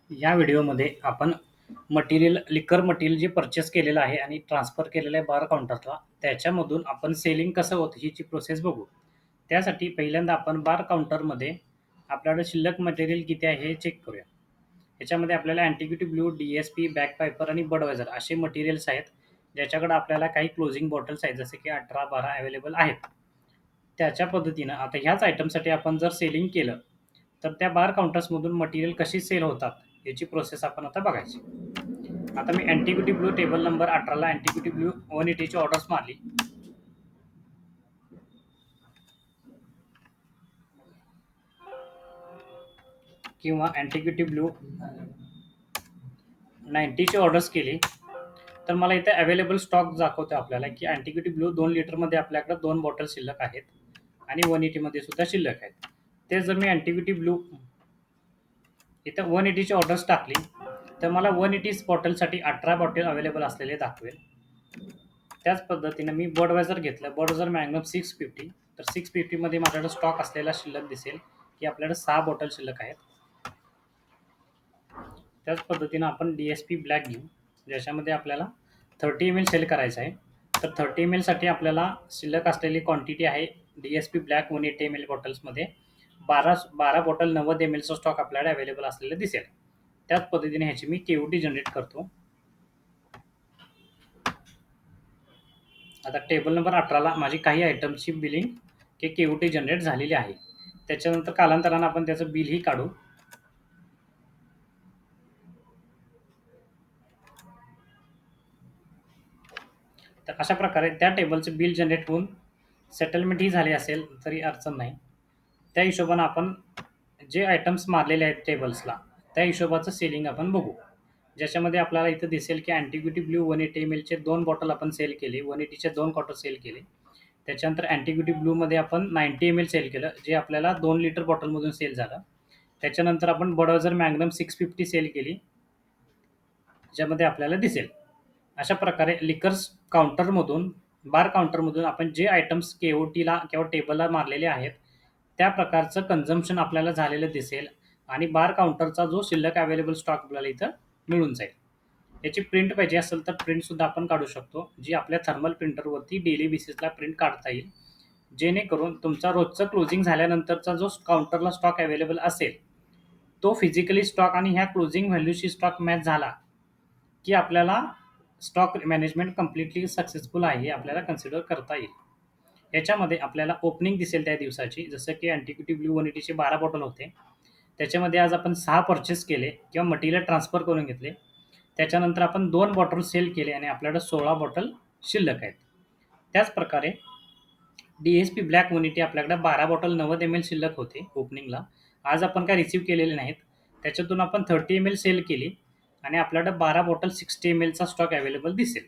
या व्हिडिओमध्ये आपण लिकर मटेरियल जे पर्चेस केलेलं आहे आणि ट्रान्सफर केलेलं आहे बार काउंटरला, त्याच्यामधून आपण सेलिंग कसं होतं हीची प्रोसेस बघू. त्यासाठी पहिल्यांदा आपण बार काउंटरमध्ये आपल्याकडे शिल्लक मटेरियल किती आहे हे चेक करूया. याच्यामध्ये आपल्याला अँटिग्युटी ब्लू, डी-एस-पी, बॅक पायपर आणि बडवायझर असे मटेरियल्स आहेत, ज्याच्याकडे आपल्याला काही क्लोजिंग बॉटल्स आहेत, जसे की 18-12 अवेलेबल आहेत. त्याच्या पद्धतीनं आता ह्याच आयटमसाठी आपण जर सेलिंग केलं, तर त्या बार काउंटर्समधून मटेरियल कशी सेल होतात याची प्रोसेस आपण आता बघायची. आता मी अँटिग्युटी ब्लू टेबल नंबर 18ला अँटिग्युटी ब्लू 180ची ऑर्डर्स मारली. किंवा अँटिग्युटी ब्लू 90ची ऑर्डर्स केली, तर मला इथे अवेलेबल स्टॉक दाखवतो आपल्याला, की अँटिग्युटी ब्लू 2 लिटरमध्ये आपल्याकडे 2 बॉटल शिल्लक आहेत आणि 180मध्ये सुद्धा शिल्लक आहेत. ते जर मी अँटिग्युटी ब्लू इथं 180ची ऑर्डर्स टाकली, तर मला 180 बॉटलसाठी 18 बॉटल अवेलेबल असलेले दाखवेल. त्याच पद्धतीने मी बडवायझर घेतलं, बडवायझर मॅग्नम 650, तर 650मध्ये माझ्याकडे स्टॉक असलेला शिल्लक दिसेल की आपल्याकडे 6 बॉटल शिल्लक आहेत. त्याच पद्धतीनं आपण डी-एस-पी ब्लॅक घेऊ, ज्याच्यामध्ये आपल्याला 30 ml सेल करायचं आहे. तर 30 ml साठी आपल्याला शिल्लक असलेली क्वांटिटी आहे डी-एस-पी ब्लॅक 180 ml बॉटल्समध्ये 12 बॉटल 90 mlचा स्टॉक आपल्याला अवेलेबल असलेला दिसेल. त्याच पद्धतीने ह्याची मी केओटी जनरेट करतो. आता टेबल नंबर 18ला माझी काही आयटमची बिलिंग केओटी जनरेट झालेली आहे. त्याच्यानंतर कालांतरानं आपण त्याचं बिलही काढू. तर अशा प्रकारे त्या टेबलचं बिल जनरेट होऊन सेटलमेंटही झाली असेल तरी अडचण नाही. त्या हिशोबानं आपण जे आयटम्स मारलेले आहेत टेबल्सला, त्या हिशोबाचं सेलिंग आपण बघू. ज्याच्यामध्ये आपल्याला इथं दिसेल की अँटिग्युटी ब्लू 180 mlचे 2 बॉटल आपण सेल केले, 180चे 2 क्वार्टर सेल केले. त्याच्यानंतर अँटिग्युटी ब्लूमध्ये आपण 90 ml सेल केलं, जे आपल्याला 2 लिटर बॉटलमधून सेल झालं. त्याच्यानंतर आपण बडवायझर मॅग्नम 650 सेल केली, ज्यामध्ये आपल्याला दिसेल. अशा प्रकारे लिकर्स काउंटरमधून, बार काउंटरमधून आपण जे आयटम्स केओटीला किंवा टेबलला मारलेले आहेत, त्या प्रकारचं कन्झम्पशन आपल्याला झालेलं दिसेल आणि बार काउंटरचा जो शिल्लक अवेलेबल स्टॉक आपल्याला इथं मिळून जाईल. याची प्रिंट पाहिजे असेल तर प्रिंटसुद्धा आपण काढू शकतो, जी आपल्या थर्मल प्रिंटरवरती डेली बेसिसला प्रिंट काढता येईल. जेणेकरून तुमचा रोजचं क्लोजिंग झाल्यानंतरचा जो काउंटरला स्टॉक अवेलेबल असेल, तो फिजिकली स्टॉक आणि ह्या क्लोजिंग व्हॅल्यूशी स्टॉक मॅच झाला, की आपल्याला स्टॉक मॅनेजमेंट कंप्लीटली सक्सेसफुल आहे हे आपल्याला कन्सिडर करता येईल. याच्यामध्ये आपल्याला ओपनिंग दिसेल त्या दिवसाची, जसं की अँटिग्युटी ब्लू 180चे 12 बॉटल होते. त्याच्यामध्ये आज आपण 6 पर्चेस केले किंवा मटेरियल ट्रान्सफर करून घेतले. त्याच्यानंतर आपण 2 बॉटल सेल केले आणि आपल्याकडे 16 बॉटल शिल्लक आहेत. त्याच प्रकारे डी-एस-पी ब्लॅक 180 आपल्याकडे 12 बॉटल 90 ml शिल्लक होते ओपनिंगला. आज आपण काय रिसीव्ह केलेले नाहीत. त्याच्यातून आपण 30 ml सेल केली आणि आपल्याकडे 12 बॉटल 60 mlचा स्टॉक अवेलेबल दिसेल.